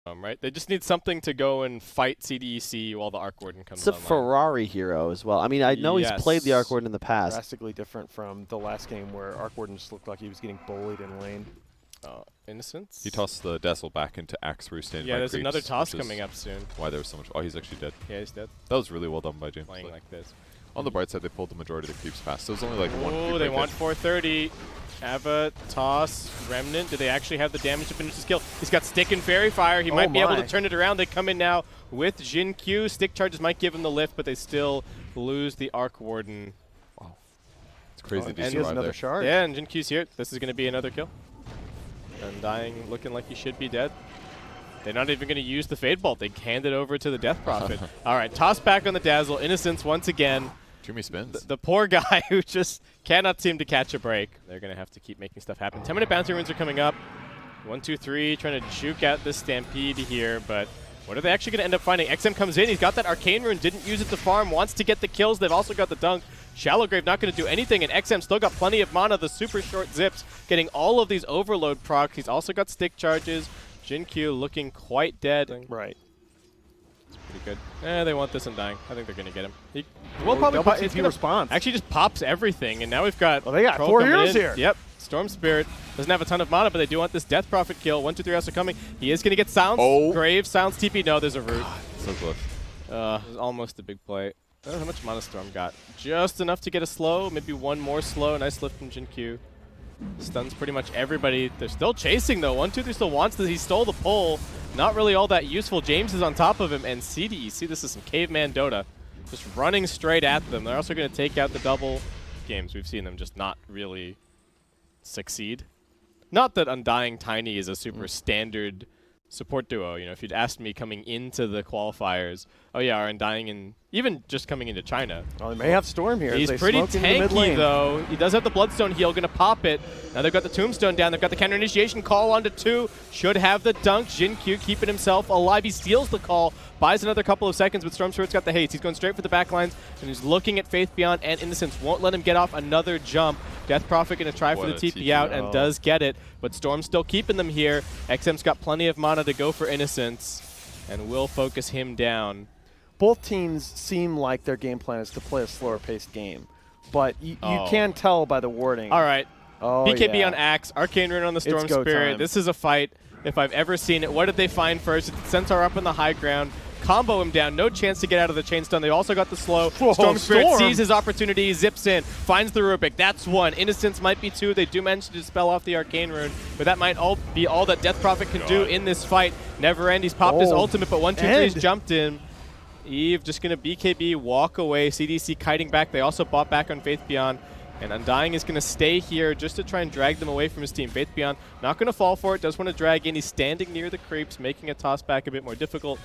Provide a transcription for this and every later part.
Right? They just need something to go and fight CDEC while the Arc Warden comes It's a online. Ferrari hero as well. I mean, I know he's played the Arc Warden in the past. Drastically different from the last game where Arc Warden just looked like he was getting bullied in lane. Innocence? He tossed the Dazzle back into Axe where he's standing. Yeah, by there's creeps, another toss which is coming up soon. Why there was so much. Oh, he's actually dead. Yeah, he's dead. That was really well done by James. Playing like this. On the bright side, they pulled the majority of the creeps past. So it was only like one. Oh, they want 430. Ava, toss, Remnant. Do they actually have the damage to finish this kill? He's got Stick and Fairy Fire. He might be able to turn it around. They come in now with Jin Q. Stick charges might give him the lift, but they still lose the Arc Warden. Wow. It's crazy to and survive another there. shard. Yeah, and Jin Q's here. This is going to be another kill. Undying looking like he should be dead. They're not even going to use the Fade Bolt. They hand it over to the Death Prophet. All right, toss back on the Dazzle. Innocence once again. Too many spins. The poor guy who just cannot seem to catch a break. They're going to have to keep making stuff happen. 10-minute bounty runes are coming up. 1, 2, 3, trying to juke out this Stampede here, but what are they actually going to end up finding? XM comes in. He's got that Arcane Rune, didn't use it to farm, wants to get the kills. They've also got the dunk. Shallow Grave not going to do anything, and XM still got plenty of mana. The super short zips, getting all of these overload procs. He's also got stick charges. Jin Q looking quite dead. Right. It's pretty good. They want this Undying. I think they're going to get him. He will probably double TP response. Actually just pops everything, and now we've got Well, they got Troll 4 coming heroes in. here. Yep. Storm Spirit doesn't have a ton of mana, but they do want this Death Prophet kill. 1, 2, 3 also coming. He is going to get Silence. Oh. Grave, Silence TP. No, there's a root. So close. It was almost a big play. How much mana Storm got? Just enough to get a slow, maybe one more slow. Nice lift from Jin Q. Stuns pretty much everybody. They're still chasing though. 1, 2, 3 still wants this. He stole the pull. Not really all that useful. James is on top of him, and CDEC, this is some caveman Dota. Just running straight at them. They're also going to take out the double games. We've seen them just not really succeed. Not that Undying Tiny is a super standard support duo. You know, if you'd asked me coming into the qualifiers, oh yeah, are Undying and even just coming into China. Well, they may have Storm here. He's they pretty smoke into the mid tanky lane. though. He does have the Bloodstone heal, gonna pop it. Now they've got the Tombstone down. They've got the counter initiation call onto 2. Should have the dunk. Jin Q keeping himself alive. He steals the call, buys another couple of seconds, but Storm Spirit's got the haste. He's going straight for the back lines, and he's looking at Faith Beyond and Innocence. Won't let him get off another jump. Death Prophet gonna try for the TP out and does get it, but Storm's still keeping them here. XM's got plenty of mana to go for Innocence, and will focus him down. Both teams seem like their game plan is to play a slower paced game, but you can tell by the wording. All right. Oh, BKB yeah. on Axe, Arcane Rune on the Storm go Spirit. time. This is a fight if I've ever seen it. What did they find first? Centaur up on the high ground. Combo him down. No chance to get out of the chain stun. They also got the slow. Whoa, Storm Spirit Storm. sees his opportunity, zips in, finds the Rubik. That's 1. Innocence might be 2. They do manage to dispel off the Arcane Rune, but that might all be all that Death Prophet can do in this fight. Never End. He's popped his ultimate, but 1, 2, 3's jumped in. Eve just going to BKB, walk away. CDC kiting back. They also bought back on Faith Beyond. And Undying is going to stay here just to try and drag them away from his team. Faith Beyond not going to fall for it. Does want to drag in. He's standing near the creeps, making a toss back a bit more difficult.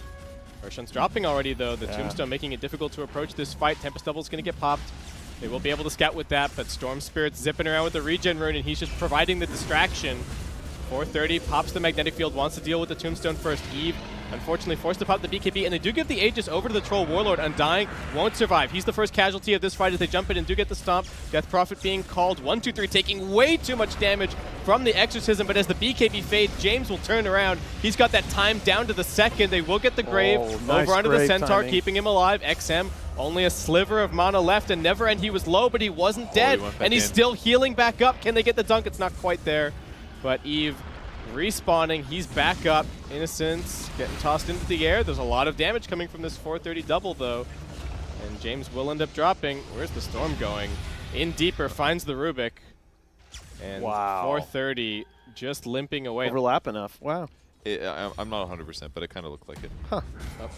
Roshan's dropping already, though. The Tombstone making it difficult to approach this fight. Tempest Double is going to get popped. They will be able to scout with that, but Storm Spirit's zipping around with the regen rune, and he's just providing the distraction. 430 pops the magnetic field, wants to deal with the Tombstone first. Eve, unfortunately, forced to pop the BKB, and they do give the Aegis over to the Troll Warlord. Undying won't survive. He's the first casualty of this fight as they jump in and do get the stomp. Death Prophet being called. 1, 2, 3, taking way too much damage from the Exorcism, but as the BKB fades, James will turn around. He's got that time down to the second. They will get the Grave nice over onto the Grave Centaur, timing. keeping him alive. XM, only a sliver of mana left, and Never End, he was low, but he wasn't dead, he went back and he's in. still healing back up. Can they get the dunk? It's not quite there, but Eve respawning. He's back up. Innocence getting tossed into the air. There's a lot of damage coming from this 430 double, though. And James will end up dropping. Where's the Storm going? In deeper, finds the Rubik. And 430 just limping away. Overlap enough. Wow. I'm not 100%, but it kind of looked like it.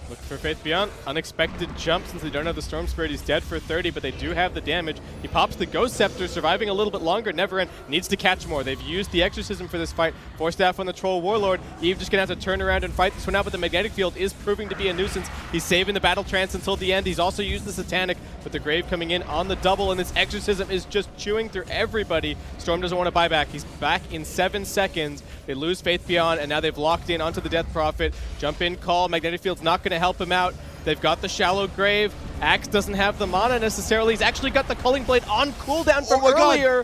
Look for Faith Beyond. Unexpected jump since they don't have the Storm Spirit. He's dead for 30, but they do have the damage. He pops the Ghost Scepter, surviving a little bit longer. Never End needs to catch more. They've used the Exorcism for this fight. Force Staff on the Troll Warlord. Eve just going to have to turn around and fight this one out, but the Magnetic Field is proving to be a nuisance. He's saving the Battle Trance until the end. He's also used the Satanic, but the Grave coming in on the double, and this Exorcism is just chewing through everybody. Storm doesn't want to buy back. He's back in 7 seconds. They lose Faith Beyond, and now they've locked in onto the Death Prophet. Jump in, call. Magnetic Field's not going to help him out. They've got the shallow grave. Axe doesn't have the mana necessarily. He's actually got the Culling Blade on cooldown from earlier.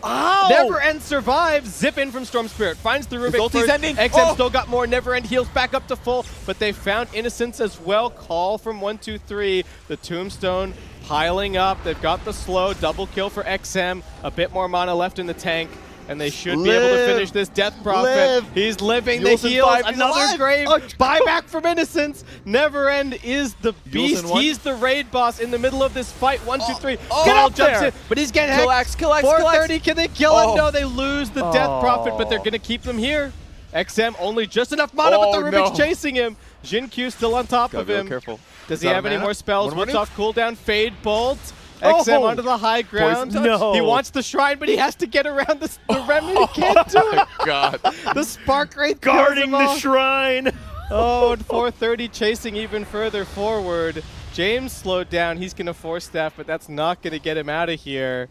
Never End survives. Zip in from Storm Spirit. Finds the Rubik first. XM still got more. Never End heals back up to full, but they found Innocence as well. Call from 1-2-3. The Tombstone piling up. They've got the slow. Double kill for XM. A bit more mana left in the tank. And they should be able to finish this Death Prophet. He's living the heals. Another grave. Buyback from Innocence. Never End is the beast. He's the raid boss in the middle of this fight. 1, 2, 3. Get out jumps in, but he's getting hacked. Kill Axe, 430. Can they kill him? No, they lose the Death Prophet, but they're going to keep them here. XM only just enough mana, but the Rubik's chasing him. Jin Q still on top of him. Careful. Does he have any more spells? What's off cooldown? Fade Bolt. XM onto the high ground. No. He wants the shrine, but he has to get around the remnant. He can't do it. God. The Spark Wraith guarding the shrine. Oh, and 430 chasing even further forward. James slowed down. He's going to Force Staff, but that's not going to get him out of here.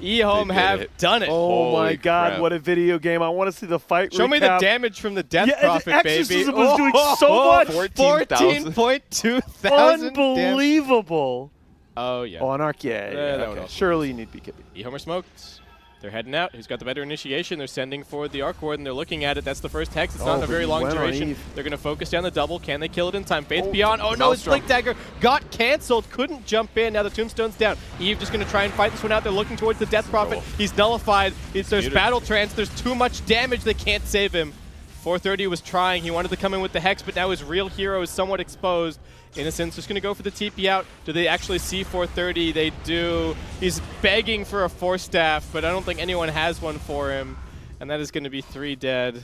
EHOME have done it. Oh my God, crap. what a video game. I want to see the fight Show me the damage from the Death Prophet, baby. Exorcism was doing so much. 14.2 thousand. Unbelievable. Oh, yeah. Oh, on Arc, okay. Surely you need BKB. EHOME are smoked. They're heading out. Who's got the better initiation? They're sending forward the Arc Ward, and they're looking at it. That's the first Hex. It's not a very long duration. They're going to focus down the double. Can they kill it in time? Faith Beyond. Oh, no, his Blink Dagger got canceled. Couldn't jump in. Now the Tombstone's down. Eve just going to try and fight this one out. They're looking towards the Death Prophet. He's nullified. There's Battle Trance. There's too much damage. They can't save him. 430 was trying. He wanted to come in with the Hex, but now his real hero is somewhat exposed. Innocence just going to go for the TP out. Do they actually see 430? They do. He's begging for a Force Staff, but I don't think anyone has one for him. And that is going to be 3 dead.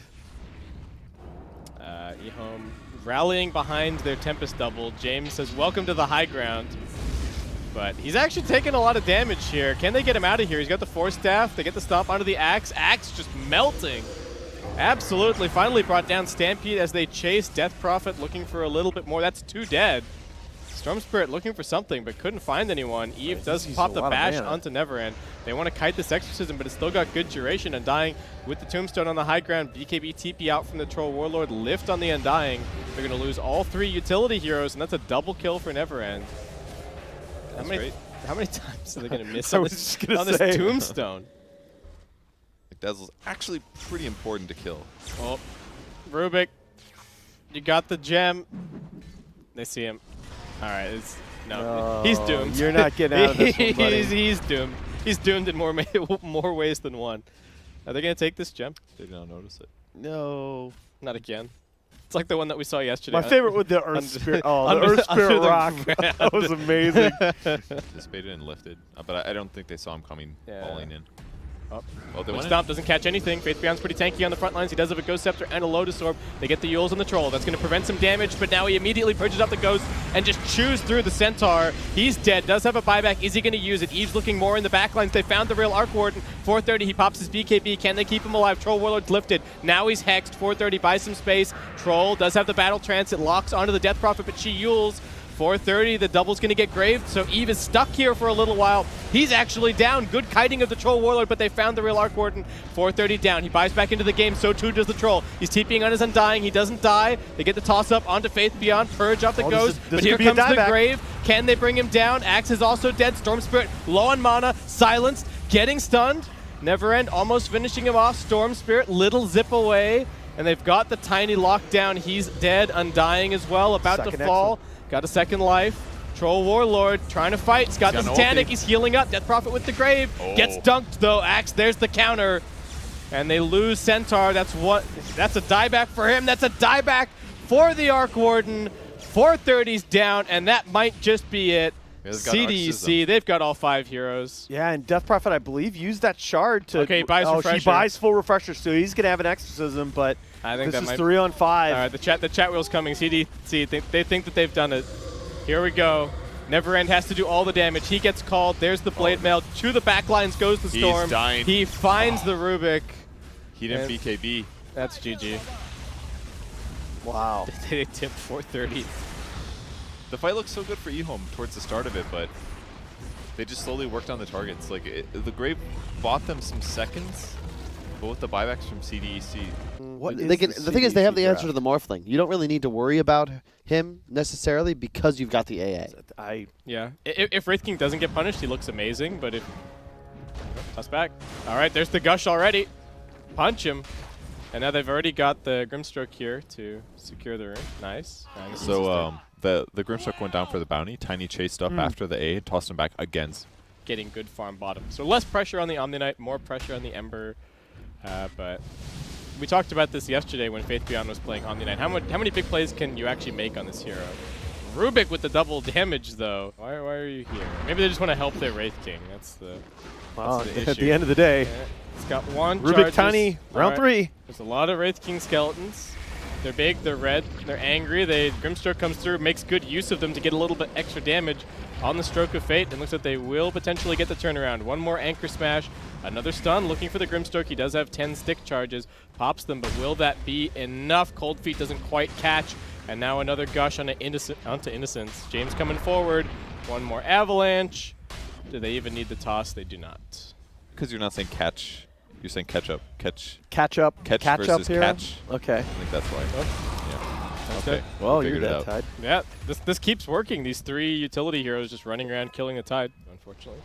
EHOME rallying behind their Tempest double. James says, welcome to the high ground. But he's actually taking a lot of damage here. Can they get him out of here? He's got the Force Staff. They get the stop onto the Axe. Axe just melting. Absolutely. Finally brought down Stampede as they chase Death Prophet, looking for a little bit more. That's 2 dead. Storm Spirit looking for something, but couldn't find anyone. Eve does pop the bash onto Never End. They want to kite this Exorcism, but it's still got good duration. Undying with the Tombstone on the high ground. BKB TP out from the Troll Warlord. Lift on the Undying. They're going to lose all 3 utility heroes, and that's a double kill for Never End. How many times are they going to miss on this Tombstone? Dazzle's actually pretty important to kill. Oh, Rubik, you got the gem. They see him. All right, he's doomed. You're not getting out of this one, buddy. He's doomed. He's doomed in more ways than one. Are they going to take this gem? They did not notice it. No. Not again. It's like the one that we saw yesterday. My favorite with the Earth Spirit. Oh, the Earth Spirit Rock. That was amazing. Anticipated and lifted. But I don't think they saw him coming falling in. Oh. Stomp doesn't catch anything. Faith Beyond's pretty tanky on the front lines. He does have a Ghost Scepter and a Lotus Orb. They get the Yules on the Troll. That's going to prevent some damage, but now he immediately purges up the Ghost and just chews through the Centaur. He's dead. Does have a buyback. Is he going to use it? Eve's looking more in the backlines. They found the real Arc Warden. 430, he pops his BKB. Can they keep him alive? Troll Warlord's lifted. Now he's hexed. 430 buys some space. Troll does have the Battle Trance. It locks onto the Death Prophet, but she Yules. 430, the double's going to get graved, so Eve is stuck here for a little while. He's actually down. Good kiting of the Troll Warlord, but they found the real Arc Warden. 430 down. He buys back into the game, so too does the Troll. He's TPing on his Undying. He doesn't die. They get the toss-up onto Faith Beyond. Purge off the Ghost, but here comes the grave. Can they bring him down? Axe is also dead. Storm Spirit low on mana, silenced, getting stunned. Never End almost finishing him off. Storm Spirit, little zip away, and they've got the tiny lockdown. He's dead. Undying as well, about to fall. Got a second life. Troll Warlord trying to fight. He's got the Satanic. He's healing up. Death Prophet with the grave. Gets dunked though. Axe, there's the counter. And they lose Centaur. That's a dieback for him. That's a dieback for the Arc Warden. 430's down, and that might just be it. CDEC, they've got all 5 heroes. Yeah, and Death Prophet, I believe, used that shard to... Okay, buys Refresher. He buys full Refresher, so he's going to have an Exorcism, but I think this is 3 on 5. All right, the chat wheel's coming. CDEC, they think that they've done it. Here we go. Never End has to do all the damage. He gets called. There's the Blade Mail. To the backlines goes the Storm. He's dying. He finds the Rubik. He didn't BKB. That's GG. Wow. They tipped 430. The fight looks so good for EHOME towards the start of it, but they just slowly worked on the targets. Like the Grave bought them some seconds, But with the buybacks from CDEC, the thing is, they have the answer to the Morphling. You don't really need to worry about him necessarily because you've got the AA. Yeah. If Wraith King doesn't get punished, he looks amazing. But if toss back, all right, there's the gush already. Punch him, and now they've already got the Grimstroke here to secure the room. Nice. So the Grimstroke went down for the bounty. Tiny chased up after the A, tossed him back again. Getting good farm bottom. So less pressure on the Omni Knight, more pressure on the Ember. But we talked about this yesterday when Faith Beyond was playing Omni Knight. How many big plays can you actually make on this hero? Rubik with the double damage, though. Why are you here? Maybe they just want to help their Wraith King. That's the issue. At the end of the day, it's got one Rubik charges. Tiny, round 3. There's a lot of Wraith King skeletons. They're big, they're red, they're angry. Grimstroke comes through, makes good use of them to get a little bit extra damage on the Stroke of Fate, and looks like they will potentially get the turnaround. One more Anchor Smash, another stun, looking for the Grimstroke. He does have 10 stick charges, pops them, but will that be enough? Cold Feet doesn't quite catch, and now another gush onto Innocence. James coming forward, one more Avalanche. Do they even need the toss? They do not. Because you're not saying catch. You're saying catch up. Catch up versus here? catch. Okay. I think that's why. Yeah. Okay. Well, Figured you're it dead, out. Tide. Yeah, this keeps working. These 3 utility heroes just running around killing the Tide, unfortunately.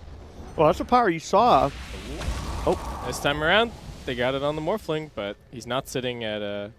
Well, that's the power you saw. This time around, they got it on the Morphling, but he's not sitting at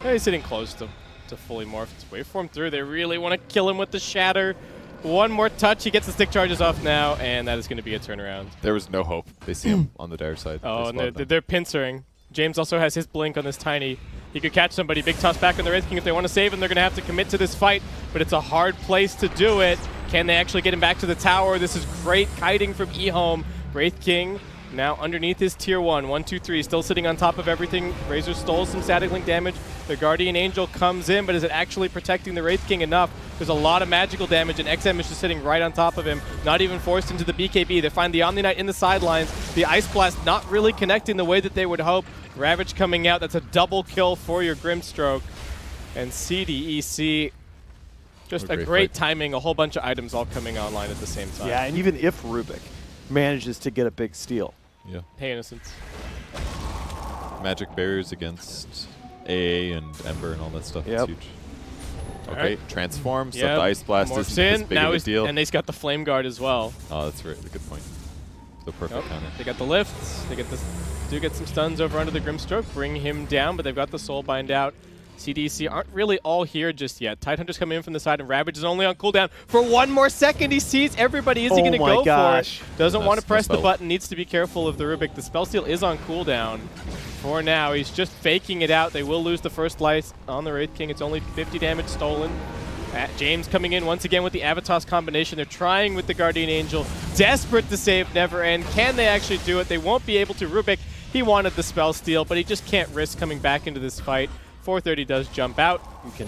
he's sitting close to fully morphed. Waveform through. They really want to kill him with the Shatter. One more touch. He gets the stick charges off now, and that is going to be a turnaround. There was no hope. They see him on the dire side. Oh, and they're pincering. James also has his blink on this Tiny. He could catch somebody. Big toss back on the Wraith King. If they want to save him, they're going to have to commit to this fight, but it's a hard place to do it. Can they actually get him back to the tower? This is great kiting from EHOME. Wraith King now underneath his tier 1. 1, 2, 3. Still sitting on top of everything. Razor stole some static link damage. The Guardian Angel comes in, but is it actually protecting the Wraith King enough? There's a lot of magical damage, and XM is just sitting right on top of him, not even forced into the BKB. They find the Omni Knight in the sidelines. The Ice Blast not really connecting the way that they would hope. Ravage coming out. That's a double kill for your Grimstroke. And CDEC, just a great timing. A whole bunch of items all coming online at the same time. Yeah, and even if Rubik manages to get a big steal. Yeah. Hey, Innocence. Magic barriers against AA and Ember and all that stuff. Yep. It's huge. Okay, right. transform. So Yep. the Ice Blast Morphs isn't this in. big Now of a deal. and he's got the Flame Guard as well. Oh, that's right. Good point. The perfect kind They got the lifts. They get do get some stuns over onto the Grimstroke, bring him down, but they've got the Soulbind out. CDC aren't really all here just yet. Tidehunter's coming in from the side, and Ravage is only on cooldown for 1 more second. He sees everybody. Is he going to go for it? Doesn't want to press the button. Needs to be careful of the Rubik. The spell steal is on cooldown for now. He's just faking it out. They will lose the first life on the Wraith King. It's only 50 damage stolen. James coming in once again with the Avatos combination. They're trying with the Guardian Angel. Desperate to save Never End. Can they actually do it? They won't be able to. Rubik, he wanted the spell steal, but he just can't risk coming back into this fight. 430 does jump out. You can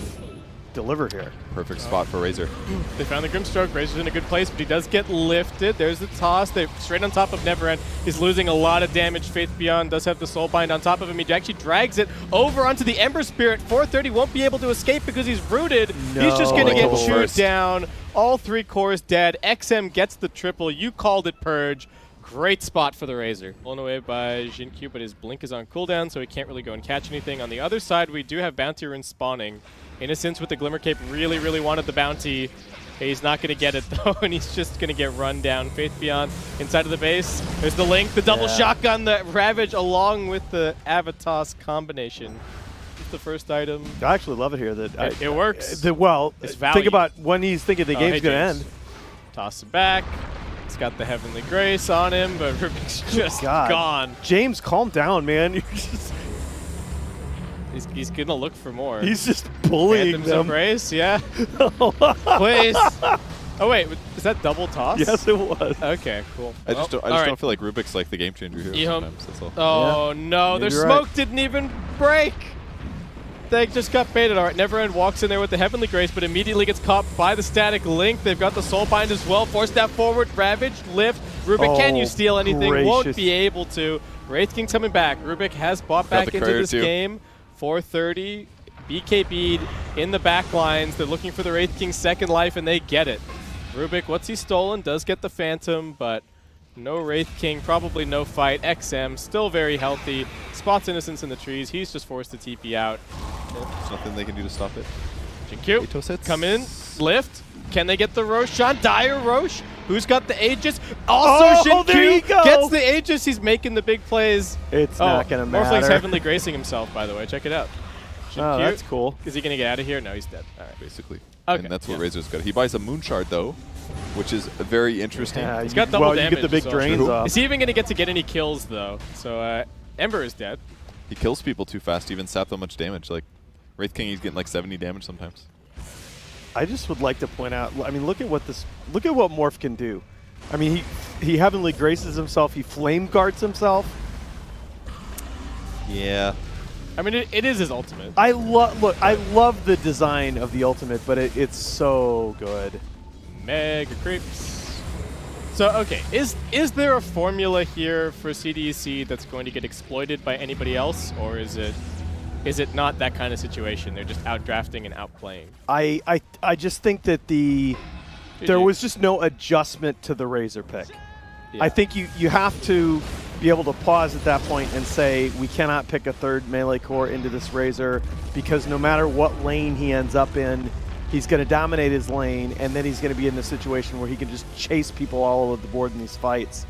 deliver here. Perfect spot for Razor. They found the Grimstroke. Razor's in a good place, but he does get lifted. There's the toss. They're straight on top of Neverend. He's losing a lot of damage. Faith Beyond does have the Soulbind on top of him. He actually drags it over onto the Ember Spirit. 430 won't be able to escape because he's rooted. No. He's just going to get chewed First. down. All 3 cores dead. XM gets the triple. You called it, Purge. Great spot for the Razor. Blown away by Jinq, but his blink is on cooldown, so he can't really go and catch anything. On the other side, we do have Bounty Runes spawning. Innocence with the Glimmer Cape really wanted the bounty. He's not going to get it, though, and he's just going to get run down. Faith Beyond inside of the base. There's the link, the double shotgun, the Ravage, along with the Avatos combination. It's the first item. I actually love it here. That it works. It's value. Think about when he's thinking the game's going to end. Toss it back. He's got the Heavenly Grace on him, but Rubik's just gone. James, calm down, man. He's going to look for more. He's just bullying Phantom's them. Embrace, yeah. Please. Oh, wait. Is that double toss? Yes, it was. Okay, cool. I just don't feel like Rubik's like the game changer here sometimes. That's all. Oh, no. Their smoke didn't even break. They just got baited. All right, Neverend walks in there with the Heavenly Grace, but immediately gets caught by the static link. They've got the Soulbind as well. Force step forward, Ravage, lift. Rubik, can you steal anything? Gracious. Won't be able to. Wraith King's coming back. Rubik has bought back into this game. 430, BKB'd in the back lines. They're looking for the Wraith King's second life, and they get it. Rubik, what's he stolen? Does get the Phantom, but No Wraith King, probably no fight. XM, still very healthy. Spots Innocence in the trees. He's just forced to TP out. There's nothing they can do to stop it. Jinkyu, Atos hits. come in, lift. Can they get the Roshan? Dire Rosh, who's got the Aegis? Also, Oh, there you Jinkyu go. gets the Aegis. He's making the big plays. It's not going to matter. Morphling's heavenly gracing himself, by the way. Check it out. Oh, Jinkyu, that's cool. Is he going to get out of here? No, he's dead. All right. Basically. Okay. And that's what Razor's got. He buys a Moon Shard, though, which is very interesting. Yeah, He's got double well, damage. you get the big so- drains True. off. Is he even going to get any kills, though? So Ember is dead. He kills people too fast, even sap that much damage. Like, Wraith King, he's getting like 70 damage sometimes. I just would like to point out, I mean, look at what Morph can do. I mean, he heavenly graces himself, he flame guards himself. Yeah. I mean, it is his ultimate. I love the design of the ultimate, but it's so good. Mega creeps. So, okay, is there a formula here for CDEC that's going to get exploited by anybody else, or is it not that kind of situation? They're just outdrafting and outplaying. I just think that there was just no adjustment to the Razor pick. Yeah. I think you have to be able to pause at that point and say, we cannot pick a third melee core into this Razor, because no matter what lane he ends up in, he's going to dominate his lane, and then he's going to be in the situation where he can just chase people all over the board in these fights.